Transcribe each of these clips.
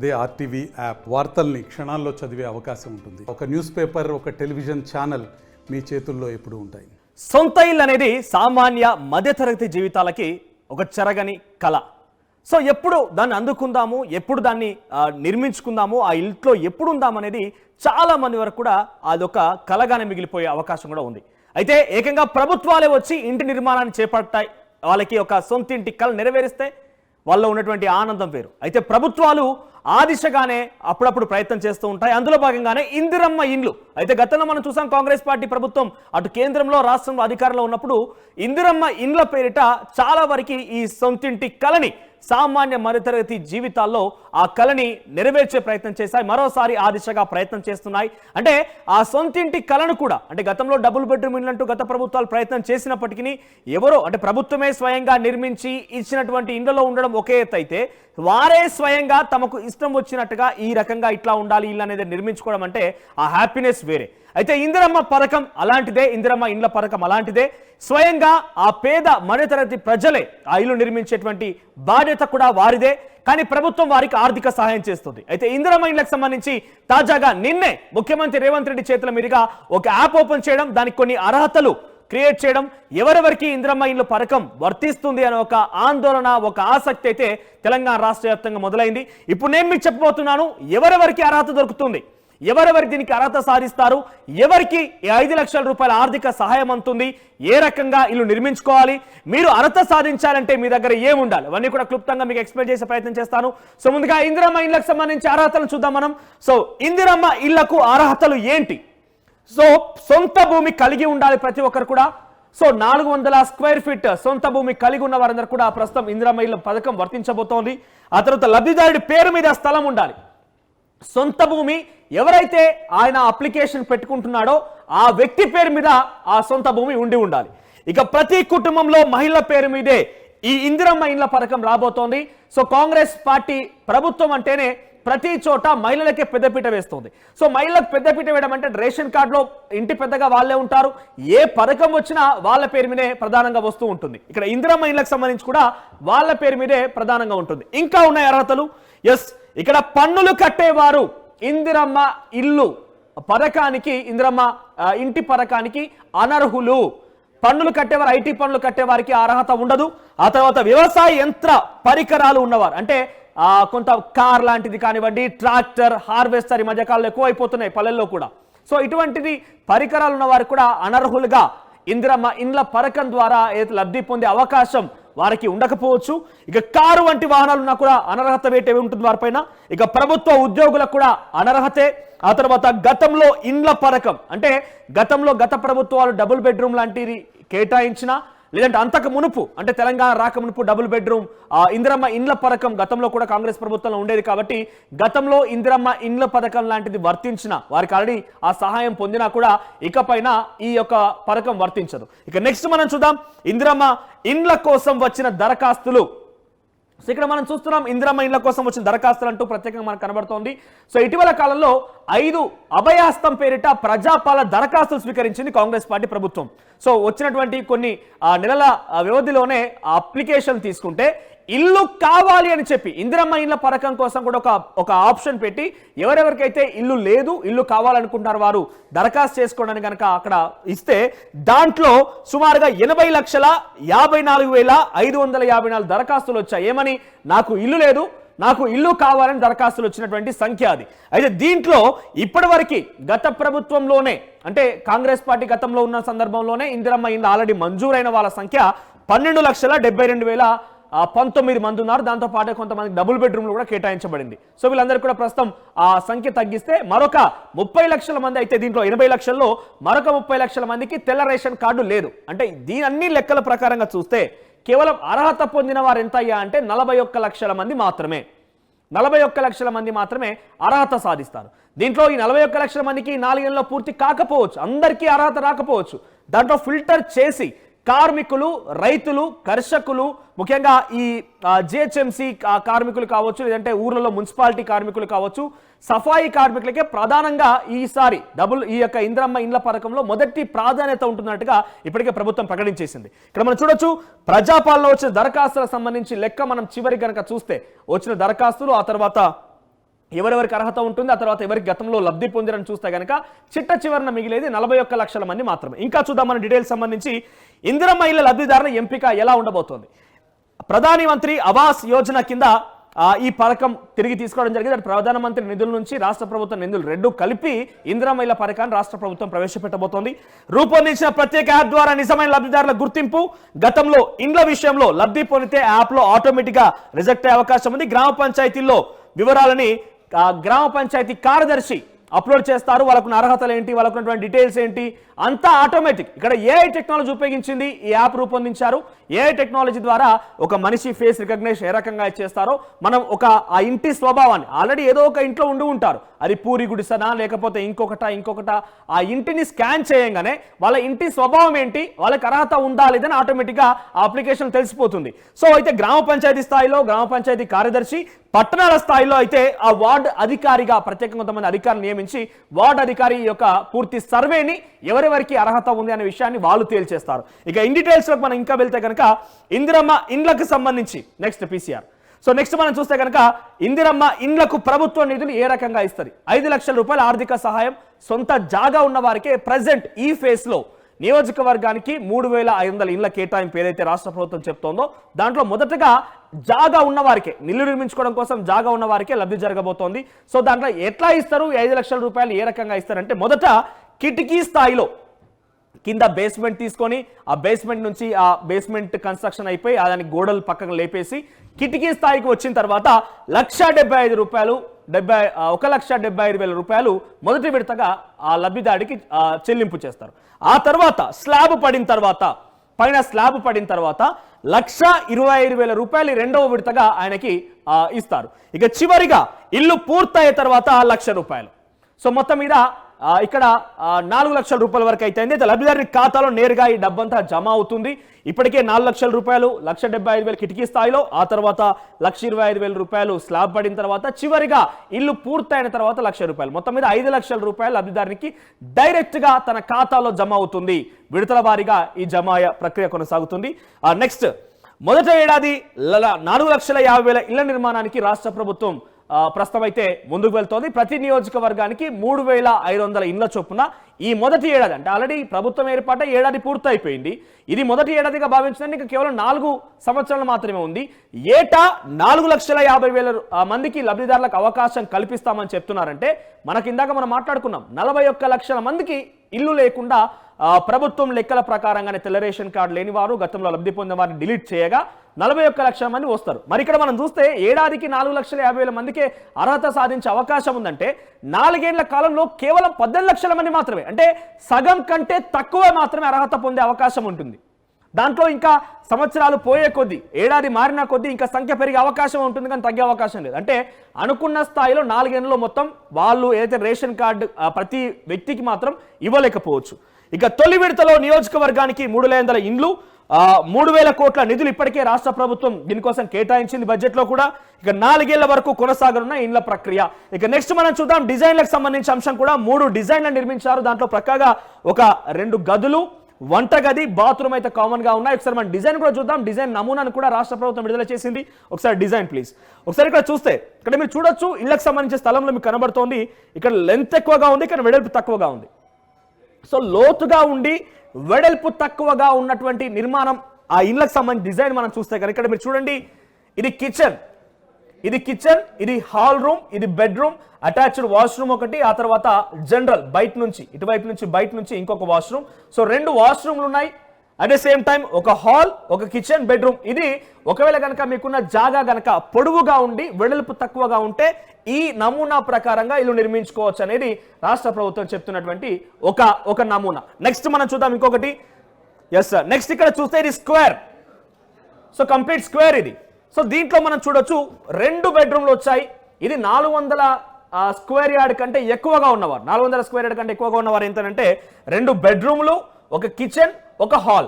అదే RTV app వార్తల్ని క్షణాల్లో చదివే అవకాశం ఉంటుంది. ఒక న్యూస్ పేపర్, ఒక టెలివిజన్ ఛానల్ మీ చేతుల్లో ఎప్పుడూ ఉంటాయి. సొంత ఇల్లు అనేది సామాన్య మధ్యతరగతి జీవితాలకి ఒక చెరగని కళ. సో ఎప్పుడు దాన్ని అందుకుందాము, ఎప్పుడు దాన్ని నిర్మించుకుందాము, ఆ ఇంట్లో ఎప్పుడు ఉందామనేది చాలా మంది వరకు కూడా అదొక కళగానే మిగిలిపోయే అవకాశం కూడా ఉంది. అయితే ఏకంగా ప్రభుత్వాలే వచ్చి ఇంటి నిర్మాణాన్ని చేపడతాయి. వాళ్ళకి ఒక సొంత ఇంటి కళ నెరవేరిస్తే వాళ్ళలో ఉన్నటువంటి ఆనందం వేరు. అయితే ప్రభుత్వాలు ఆ దిశగానే అప్పుడప్పుడు ప్రయత్నం చేస్తూ ఉంటాయి. అందులో భాగంగానే ఇందిరమ్మ ఇండ్లు. అయితే గతంలో మనం చూసాం, కాంగ్రెస్ పార్టీ ప్రభుత్వం అటు కేంద్రంలో రాష్ట్రంలో అధికారంలో ఉన్నప్పుడు ఇందిరమ్మ ఇండ్ల పేరిట చాలా వరకు ఈ సొంతింటి కళని సామాన్య మధ్యతరగతి జీవితాల్లో ఆ కళని నెరవేర్చే ప్రయత్నం చేశాయి. మరోసారి ఆ దిశగా ప్రయత్నం చేస్తున్నాయి. అంటే ఆ సొంతింటి కళను కూడా, అంటే గతంలో డబుల్ బెడ్రూమ్ ఇల్లు అంటూ గత ప్రభుత్వాలు ప్రయత్నం చేసినప్పటికీ ఎవరో అంటే ప్రభుత్వమే స్వయంగా నిర్మించి ఇచ్చినటువంటి ఇండ్లలో ఉండడం ఒకే ఎత్తు అయితే, వారే స్వయంగా తమకు ఇష్టం వచ్చినట్టుగా ఈ రకంగా ఇట్లా ఉండాలి ఇల్లు అనేది నిర్మించుకోవడం అంటే ఆ హ్యాపీనెస్ వేరే. అయితే ఇందిరమ్మ పథకం అలాంటిదే, ఇందిరమ్మ ఇండ్ల పథకం అలాంటిదే. స్వయంగా ఆ పేద మధ్యతరగతి ప్రజలే ఆ ఇల్లు నిర్మించేటువంటి బాధ్యత కూడా వారిదే. కానీ ప్రభుత్వం వారికి ఆర్థిక సహాయం చేస్తుంది. అయితే ఇందిరమ్మ ఇండ్లకు సంబంధించి తాజాగా నిన్నే ముఖ్యమంత్రి రేవంత్ రెడ్డి చేతుల మీదుగా ఒక యాప్ ఓపెన్ చేయడం, దానికి కొన్ని అర్హతలు క్రియేట్ చేయడం, ఎవరెవరికి ఇందిరమ్మ ఇండ్ల పథకం వర్తిస్తుంది అనే ఒక ఆందోళన, ఒక ఆసక్తి అయితే తెలంగాణ రాష్ట్ర వ్యాప్తంగా మొదలైంది. ఇప్పుడు నేను మీకు చెప్పబోతున్నాను, ఎవరెవరికి అర్హత దొరుకుతుంది, ఎవరెవరికి దీనికి అర్హత సాధిస్తారు, ఎవరికి 5 లక్షల రూపాయల ఆర్థిక సహాయం అందుతుంది, ఏ రకంగా ఇల్లు నిర్మించుకోవాలి, మీరు అర్హత సాధించాలంటే మీ దగ్గర ఏముండాలి, అవన్నీ కూడా క్లుప్తంగా మీకు ఎక్స్ప్లెయిన్ చేసే ప్రయత్నం చేస్తాను. సో ముందుగా ఇందిరమ్మ ఇళ్లకు సంబంధించి అర్హతలను చూద్దాం మనం. సో ఇందిరమ్మ ఇళ్లకు అర్హతలు ఏంటి? సో సొంత భూమి కలిగి ఉండాలి ప్రతి ఒక్కరు కూడా. సో 400 స్క్వేర్ ఫీట్ సొంత భూమి కలిగి ఉన్న వారందరూ కూడా ప్రస్తుతం ఇందిరమ్మ ఇళ్ల పథకం వర్తించబోతోంది. ఆ తర్వాత లబ్ధిదారుడి పేరు మీద స్థలం ఉండాలి. సొంత భూమి ఎవరైతే ఆయన అప్లికేషన్ పెట్టుకుంటున్నాడో ఆ వ్యక్తి పేరు మీద ఆ సొంత భూమి ఉండాలి. ఇక ప్రతి కుటుంబంలో మహిళల పేరు మీదే ఈ ఇందిరమ్మ ఇండ్ల పథకం రాబోతోంది. సో కాంగ్రెస్ పార్టీ ప్రభుత్వం అంటేనే ప్రతి చోట మహిళలకే పెద్దపీట వేస్తుంది. సో మహిళలకు పెద్దపీట వేయడం అంటే రేషన్ కార్డులో ఇంటి పెద్దగా వాళ్ళే ఉంటారు, ఏ పథకం వచ్చినా వాళ్ళ పేరు మీదే ప్రధానంగా వస్తూ ఉంటుంది. ఇక్కడ ఇందిరమ్మ ఇండ్లకు సంబంధించి కూడా వాళ్ళ పేరు మీదే ప్రధానంగా ఉంటుంది. ఇంకా ఉన్నాయి అర్హతలు. ఎస్, ఇక్కడ పన్నులు కట్టేవారు ఇందిరమ్మ ఇల్లు పథకానికి, ఇందిరమ్మ ఇంటి పథకానికి అనర్హులు. పన్నులు కట్టేవారు, ఐటీ పన్నులు కట్టేవారికి అర్హత ఉండదు. ఆ తర్వాత వ్యవసాయ యంత్ర పరికరాలు ఉన్నవారు, అంటే కొంత కార్ లాంటిది కానివ్వండి, ట్రాక్టర్, హార్వెస్టర్ ఈ మధ్యకాలంలో ఎక్కువ అయిపోతున్నాయి పల్లెల్లో కూడా. సో ఇటువంటిది పరికరాలు ఉన్న వారు కూడా అనర్హులుగా ఇందిరమ్మ ఇండ్ల పథకం ద్వారా లబ్ధి పొందే అవకాశం వారికి ఉండకపోవచ్చు. ఇక కారు వంటి వాహనాలు ఉన్నా కూడా అనర్హత వేటే ఉంటుంది వారిపైన. ఇక ప్రభుత్వ ఉద్యోగులకు కూడా అనర్హతే. ఆ తర్వాత గతంలో ఇండ్ల పథకం అంటే గతంలో గత ప్రభుత్వాలు డబుల్ బెడ్రూమ్ లాంటిది కేటాయించిన, లేదంటే అంతకు మునుపు అంటే తెలంగాణ రాక మునుపు డబుల్ బెడ్రూమ్ ఇందిరమ్మ ఇండ్ల పథకం గతంలో కూడా కాంగ్రెస్ ప్రభుత్వంలో ఉండేది. కాబట్టి గతంలో ఇందిరమ్మ ఇండ్ల పథకం లాంటిది వర్తించిన వారికి ఆల్రెడీ ఆ సహాయం పొందినా కూడా ఇకపైన ఈ యొక్క పథకం వర్తించదు. ఇక నెక్స్ట్ మనం చూద్దాం ఇందిరమ్మ ఇండ్ల కోసం వచ్చిన దరఖాస్తులు. సో ఇక్కడ మనం చూస్తున్నాం ఇందిరమ్మ ఇండ్ల కోసం వచ్చిన దరఖాస్తులు అంటూ ప్రత్యేకంగా మనకు కనబడుతోంది. సో ఇటీవల కాలంలో 5 అభయాస్తం పేరిట ప్రజాపాలన దరఖాస్తులు స్వీకరించింది కాంగ్రెస్ పార్టీ ప్రభుత్వం. సో వచ్చినటువంటి కొన్ని నెలల వ్యవధిలోనే అప్లికేషన్ తీసుకుంటే ఇల్లు కావాలి అని చెప్పి ఇందిరమ్మ ఇండ్ల పథకం కోసం కూడా ఒక ఆప్షన్ పెట్టి ఎవరెవరికైతే ఇల్లు లేదు, ఇల్లు కావాలనుకుంటారు వారు దరఖాస్తు చేసుకోవడానికి కనుక అక్కడ ఇస్తే దాంట్లో సుమారుగా 80,54,554 దరఖాస్తులు వచ్చాయి. ఏమని? నాకు ఇల్లు లేదు, నాకు ఇల్లు కావాలని దరఖాస్తులు వచ్చినటువంటి సంఖ్య అది. అయితే దీంట్లో ఇప్పటివరకు గత ప్రభుత్వంలోనే అంటే కాంగ్రెస్ పార్టీ గతంలో ఉన్న సందర్భంలోనే ఇందిరమ్మ ఇండ్లు ఆల్రెడీ మంజూరైన వాళ్ళ సంఖ్య 12,72,019 మంది ఉన్నారు. దాంతో పాటు కొంతమంది డబుల్ బెడ్రూమ్లు కూడా కేటాయించబడింది. సో వీళ్ళందరూ కూడా ప్రస్తుతం ఆ సంఖ్య తగ్గిస్తే మరొక 30 లక్షల మంది, అయితే దీంట్లో 80 లక్షల్లో మరొక 30 లక్షల మందికి తెల్ల రేషన్ కార్డు లేదు. అంటే దీని అన్ని లెక్కల ప్రకారంగా చూస్తే కేవలం అర్హత పొందిన వారు ఎంత అయ్యా అంటే 41 లక్షల మంది మాత్రమే. 41 లక్షల మంది మాత్రమే అర్హత సాధిస్తారు. దీంట్లో ఈ 41 లక్షల మందికి 4 ఏళ్ళలో పూర్తి కాకపోవచ్చు, అందరికీ అర్హత రాకపోవచ్చు. దాంట్లో ఫిల్టర్ చేసి కార్మికులు, రైతులు, కర్షకులు, ముఖ్యంగా ఈ జిహెచ్ఎంసీ కార్మికులు కావచ్చు, లేదంటే ఊర్లలో మున్సిపాలిటీ కార్మికులు కావచ్చు, సఫాయి కార్మికులకే ప్రధానంగా ఈసారి ఈ యొక్క ఇందిరమ్మ ఇండ్ల పథకంలో మొదటి ప్రాధాన్యత ఉంటున్నట్టుగా ఇప్పటికే ప్రభుత్వం ప్రకటించేసింది. ఇక్కడ మనం చూడొచ్చు ప్రజాపాలన వచ్చిన దరఖాస్తులకు సంబంధించి లెక్క మనం చివరి కనుక చూస్తే వచ్చిన దరఖాస్తులు, ఆ తర్వాత ఎవరెవరికి అర్హత ఉంటుంది, ఆ తర్వాత ఎవరికి గతంలో లబ్ధి పొందిరని చూస్తే కనుక చిట్ట చివరన మిగిలేది 41 లక్షల మంది మాత్రమే. ఇంకా చూద్దాం మన డీటెయిల్స్ సంబంధించి ఇందిరమ్మ ఇళ్ల లబ్ధిదారుల ఎంపిక ఎలా ఉండబోతోంది. ప్రధాని మంత్రి ఆవాస్ యోజన కింద ఈ పథకం తిరిగి తీసుకోవడం జరిగింది. అంటే ప్రధానమంత్రి నిధుల నుంచి రాష్ట్ర ప్రభుత్వం నిధులు రెండు కలిపి ఇందిరమ్మ ఇళ్ల పథకాన్ని రాష్ట్ర ప్రభుత్వం ప్రవేశపెట్టబోతోంది. రూపొందించిన ప్రత్యేక యాప్ ద్వారా నిజమైన లబ్ధిదారుల గుర్తింపు. గతంలో ఇండ్ల విషయంలో లబ్ధి పొందితే యాప్లో ఆటోమేటిక్గా రిజెక్ట్ అయ్యే అవకాశం ఉంది. గ్రామ పంచాయతీల్లో వివరాలని గ్రామ పంచాయతీ కార్యదర్శి అప్లోడ్ చేస్తారు. వాళ్ళకున్న అర్హతలు ఏంటి, వాళ్ళకున్నటువంటి డీటెయిల్స్ ఏంటి, అంతా ఆటోమేటిక్. ఇక్కడ ఏఐ టెక్నాలజీ ఉపయోగించింది ఈ యాప్ రూపొందించారు. ఏఐ టెక్నాలజీ ద్వారా ఒక మనిషి ఫేస్ రికగ్నిషన్ ఏ రకంగా చేస్తారో మనం ఆ ఇంటి స్వభావాన్ని ఆల్రెడీ ఏదో ఒక ఇంట్లో ఉండి ఉంటారు, అది పూరి గుడిసనా లేకపోతే ఇంకొకట ఆ ఇంటిని స్కాన్ చేయంగానే వాళ్ళ ఇంటి స్వభావం ఏంటి, వాళ్ళకి అర్హత ఉందా లేదని ఆటోమేటిక్గా ఆ అప్లికేషన్ తెలిసిపోతుంది. సో అయితే గ్రామ పంచాయతీ స్థాయిలో గ్రామ పంచాయతీ కార్యదర్శి, పట్టణాల స్థాయిలో అయితే ఆ వార్డు అధికారిగా ప్రత్యేకంగా కొంతమంది అధికారులు నియమించి వార్డు అధికారి యొక్క పూర్తి సర్వేని ఎవరెవరికి అర్హత ఉంది అనే విషయాన్ని వాళ్ళు తేల్చేస్తారు. ఇక ఇన్ డీటెయిల్స్ లోకి మనం ఇంకా వెళ్తే కనుక ఇందిరమ్మ ఇండ్లకు సంబంధించి నెక్స్ట్ PCR. సో నెక్స్ట్ మనం చూస్తే కనుక ఇందిరమ్మ ఇండ్లకు ప్రభుత్వ నిధులు ఏ రకంగా ఇస్తుంది. 5 లక్షల రూపాయల ఆర్థిక సహాయం సొంత జాగా ఉన్న వారికే ప్రెసెంట్ ఈ ఫేస్ లో నియోజకవర్గానికి 3500 ఇండ్ల కేటాయింపు ఏదైతే రాష్ట్ర ప్రభుత్వం చెప్తోందో దాంట్లో మొదటగా జాగా ఉన్న వారికే, ఇల్లు నిర్మించుకోవడం కోసం జాగా ఉన్న వారికే లబ్ధి జరగబోతోంది. సో దాంట్లో ఎట్లా ఇస్తారు, 5 లక్షల రూపాయలు ఏ రకంగా ఇస్తారంటే మొదట కిటికీ స్థాయిలో కింద బేస్మెంట్ తీసుకొని ఆ బేస్మెంట్ నుంచి ఆ బేస్మెంట్ కన్స్ట్రక్షన్ అయిపోయి దానికి గోడలు పక్కన లేపేసి కిటికీ స్థాయికి వచ్చిన తర్వాత 1,75,000 రూపాయలు 1,75,000 రూపాయలు మొదటి విడతగా ఆ లబ్ధిదారికి చెల్లింపు చేస్తారు. ఆ తర్వాత స్లాబ్ పడిన తర్వాత పైన స్లాబ్ పడిన తర్వాత 1,25,000 రూపాయలు రెండవ విడతగా ఆయనకి ఇస్తారు. ఇక చివరిగా ఇల్లు పూర్తయ్యే తర్వాత 1,00,000 రూపాయలు. సో మొత్తం మీద ఇక్కడ 4 లక్షల రూపాయల వరకు అయితే లబ్ధిదారుని ఖాతాలో నేరుగా ఈ డబ్బంతా జమ అవుతుంది. ఇప్పటికే 4 లక్షల రూపాయలు 1,75,000 కిటికీ స్థాయిలో, ఆ తర్వాత 1,25,000 రూపాయలు స్లాబ్ పడిన తర్వాత, చివరిగా ఇల్లు పూర్తయిన తర్వాత 1,00,000 రూపాయలు, మొత్తం మీద 5 లక్షల రూపాయలు లబ్ధిదారునికి డైరెక్ట్ గా తన ఖాతాలో జమ అవుతుంది. విడతల వారీగా ఈ జమ ప్రక్రియ కొనసాగుతుంది. నెక్స్ట్ మొదట ఏడాది 4,50,000 ఇళ్ల నిర్మాణానికి రాష్ట్ర ప్రభుత్వం ప్రస్తుతం అయితే ముందుకు వెళ్తోంది. ప్రతి నియోజకవర్గానికి 3,500 ఇండ్ల చొప్పున ఈ మొదటి ఏడాది, అంటే ఆల్రెడీ ప్రభుత్వం ఏర్పాటు ఏడాది పూర్తయిపోయింది, ఇది మొదటి ఏడాదిగా భావించడానికి కేవలం 4 సంవత్సరాలు మాత్రమే ఉంది. ఏటా 4,50,000 మందికి లబ్ధిదారులకు అవకాశం కల్పిస్తామని చెప్తున్నారంటే మనకి ఇందాక మనం మాట్లాడుకున్నాం 41 లక్షల మందికి ఇల్లు లేకుండా ప్రభుత్వం లెక్కల ప్రకారంగానే తెల్ల రేషన్ కార్డు లేని వారు గతంలో లబ్ధి పొందిన వారిని డిలీట్ చేయగా 41 లక్షల మంది వస్తారు. మరి ఇక్కడ మనం చూస్తే ఏడాదికి 4,50,000 మందికే అర్హత సాధించే అవకాశం ఉందంటే 4 ఏళ్ల కాలంలో కేవలం 18 లక్షల మంది మాత్రమే, అంటే సగం కంటే తక్కువ మాత్రమే అర్హత పొందే అవకాశం ఉంటుంది. దాంట్లో ఇంకా సంవత్సరాలు పోయే కొద్దీ, ఏడాది మారిన కొద్దీ ఇంకా సంఖ్య పెరిగే అవకాశం ఉంటుంది, కానీ తగ్గే అవకాశం లేదు. అంటే అనుకున్న స్థాయిలో 4 ఏళ్లలో మొత్తం వాళ్ళు ఏదైతే రేషన్ కార్డు ప్రతి వ్యక్తికి మాత్రం ఇవ్వలేకపోవచ్చు. ఇక తొలి విడతలో నియోజకవర్గానికి 3,500 ఇండ్లు, 3,000 కోట్ల నిధులు ఇప్పటికే రాష్ట్ర ప్రభుత్వం దీనికోసం కేటాయించింది బడ్జెట్లో కూడా. ఇక 4 ఏళ్ల వరకు కొనసాగనున్న ఇండ్ల ప్రక్రియ. ఇక నెక్స్ట్ మనం చూద్దాం డిజైన్లకు సంబంధించిన అంశం కూడా. 3 డిజైన్లు నిర్మించారు. దాంట్లో ప్రక్కగా ఒక 2 గదులు, వంటగది, బాత్రూమ్ అయితే కామన్ గా ఉన్నాయి. ఒకసారి మనం డిజైన్ కూడా చూద్దాం. డిజైన్ నమూనాను కూడా రాష్ట్ర ప్రభుత్వం విడుదల చేసింది. ఒకసారి డిజైన్ ప్లీజ్. ఒకసారి ఇక్కడ చూస్తే ఇక్కడ మీరు చూడొచ్చు ఇళ్లకు సంబంధించిన స్థలంలో మీకు కనబడుతోంది. ఇక్కడ లెంత్ ఎక్కువగా ఉంది, ఇక్కడ వెడల్పు తక్కువగా ఉంది. సో లోతుగా ఉండి వెడల్పు తక్కువగా ఉన్నటువంటి నిర్మాణం ఆ ఇళ్లకు సంబంధించి డిజైన్ మనం చూస్తే కనుక ఇక్కడ మీరు చూడండి, ఇది కిచెన్, ఇది హాల్ రూమ్, ఇది బెడ్రూమ్, అటాచ్డ్ వాష్రూమ్ ఒకటి, ఆ తర్వాత జనరల్ బయట నుంచి ఇటువైపు నుంచి బయట నుంచి ఇంకొక వాష్రూమ్. సో 2 వాష్రూమ్లు ఉన్నాయి. అట్ ద సేమ్ టైం ఒక హాల్, ఒక కిచెన్, బెడ్రూమ్. ఇది ఒకవేళ కనుక మీకున్న జాగా కనుక పొడవుగా ఉండి వెడల్పు తక్కువగా ఉంటే ఈ నమూనా ప్రకారంగా ఇల్లు నిర్మించుకోవచ్చు అనేది రాష్ట్ర ప్రభుత్వం చెప్తున్నటువంటి ఒక నమూనా. నెక్స్ట్ మనం చూద్దాం ఇంకొకటి. ఎస్ సార్, నెక్స్ట్ ఇక్కడ చూస్తే ఇది స్క్వేర్. సో కంప్లీట్ స్క్వేర్ ఇది. సో దీంట్లో మనం చూడొచ్చు 2 బెడ్రూమ్లు వచ్చాయి. ఇది 400 స్క్వేర్ యార్డ్ కంటే ఎక్కువగా ఉన్నవారు, 400 స్క్వేర్ యార్డ్ కంటే ఎక్కువగా ఉన్నవారు ఏంటంటే 2 బెడ్రూమ్లు, ఒక కిచెన్, ఒక హాల్.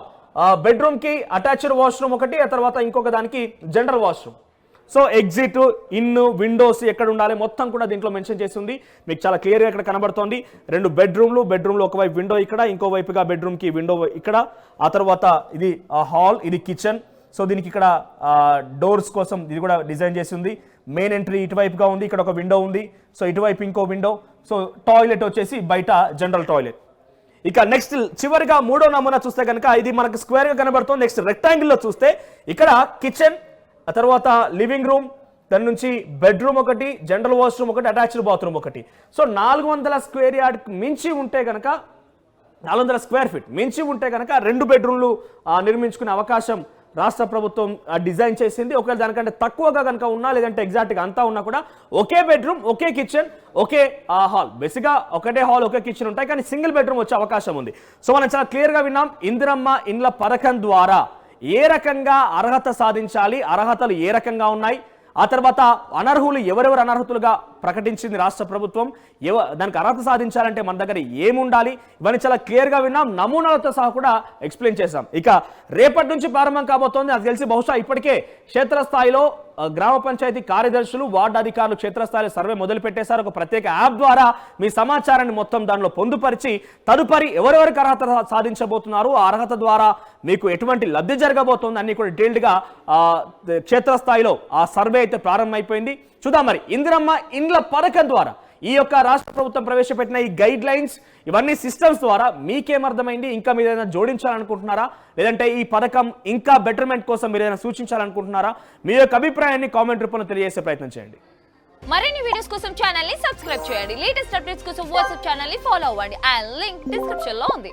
బెడ్రూమ్ కి అటాచ్డ్ వాష్రూమ్ ఒకటి, ఆ తర్వాత ఇంకొక దానికి general washroom. So exit, in, Windows ఎక్కడ ఉండాలి మొత్తం కూడా దీంట్లో మెన్షన్ చేసింది. మీకు చాలా క్లియర్గా ఇక్కడ కనబడుతోంది. 2 బెడ్రూమ్లు, ఒకవైపు విండో ఇక్కడ, ఇంకో వైపుగా బెడ్రూమ్ కి విండో ఇక్కడ, ఆ తర్వాత ఇది హాల్, ఇది కిచెన్, సో దీనికి ఇక్కడ డోర్స్ కోసం ఇది కూడా డిజైన్ చేసి ఉంది. మెయిన్ ఎంట్రీ ఇటువైపుగా ఉంది, ఇక్కడ ఒక విండో ఉంది. సో ఇటువైపు ఇంకో విండో. సో టాయిలెట్ వచ్చేసి బయట జనరల్ టాయిలెట్. ఇక నెక్స్ట్ చివరిగా మూడో నమూనా చూస్తే కనుక ఇది మనకు స్క్వేర్గా కనబడుతుంది. నెక్స్ట్ రెక్టాంగిల్లో చూస్తే ఇక్కడ కిచెన్, ఆ తర్వాత లివింగ్ రూమ్, దాని నుంచి బెడ్రూమ్ ఒకటి, జనరల్ వాష్రూమ్ ఒకటి, అటాచ్డ్ బాత్రూమ్ ఒకటి. సో 400 స్క్వేర్ యార్డ్ మించి ఉంటే కనుక 400 స్క్వేర్ ఫీట్ మించి ఉంటే కనుక 2 బెడ్రూమ్లు నిర్మించుకునే అవకాశం రాష్ట్ర ప్రభుత్వం డిజైన్ చేసింది. ఒకవేళ దానికంటే తక్కువగా కనుక ఉన్నా, లేదంటే ఎగ్జాక్ట్గా అంతా ఉన్నా కూడా ఒకే బెడ్రూమ్, ఒకే కిచెన్, ఒకే హాల్, బేసిక్గా ఒకటే హాల్ ఒకే కిచెన్ ఉంటాయి, కానీ సింగిల్ బెడ్రూమ్ వచ్చే అవకాశం ఉంది. సో మనం చాలా క్లియర్గా విన్నాం, ఇందిరమ్మ ఇండ్ల పథకం ద్వారా ఏ రకంగా అర్హత సాధించాలి, అర్హతలు ఏ రకంగా ఉన్నాయి, ఆ తర్వాత అనర్హులు ఎవరెవరు అనర్హతులుగా ప్రకటించింది రాష్ట్ర ప్రభుత్వం, దానికి అర్హత సాధించాలంటే మన దగ్గర ఏముండాలి, ఇవన్నీ చాలా క్లియర్గా విన్నాం, నమూనాలతో సహా కూడా ఎక్స్ప్లెయిన్ చేశాం. ఇక రేపటి నుంచి ప్రారంభం కాబోతోంది. నాకు తెలిసి బహుశా ఇప్పటికే క్షేత్రస్థాయిలో గ్రామ పంచాయతీ కార్యదర్శులు, వార్డు అధికారులు క్షేత్రస్థాయిలో సర్వే మొదలు పెట్టేశారు. ఒక ప్రత్యేక యాప్ ద్వారా మీ సమాచారాన్ని మొత్తం దానిలో పొందుపరిచి తదుపరి ఎవరెవరికి అర్హత సాధించబోతున్నారు, ఆ అర్హత ద్వారా మీకు ఎటువంటి లబ్ధి జరగబోతోంది అన్ని కూడా డీటెయిల్డ్గా క్షేత్రస్థాయిలో ఆ సర్వే అయితే ప్రారంభమైపోయింది. చూద్దాం మరి ఇందిరమ్మ ఇండ్ల పథకం ద్వారా ఈ యొక్క రాష్ట్ర ప్రభుత్వం ప్రవేశపెట్టిన ఈ గైడ్ లైన్స్, ఇవన్నీ సిస్టమ్స్ ద్వారా మీకేమర్థమైంది, ఇంకా మీరు ఏదైనా జోడించాలనుకుంటున్నారా, లేదంటే ఈ పథకం ఇంకా బెటర్మెంట్ కోసం మీరు ఏదైనా సూచించాలనుకుంటున్నారా, మీ యొక్క అభిప్రాయాన్ని కామెంట్ రూపంలో తెలియజేసే ప్రయత్నం చేయండి. మరిన్ని వీడియోస్ కోసం ఛానల్ ని సబ్స్క్రైబ్ చేయండి. లేటెస్ట్ అప్డేట్స్ కోసం వాట్సాప్ ఛానల్ ని ఫాలో అవ్వండి. ఆ లింక్ డిస్క్రిప్షన్ లో ఉంది.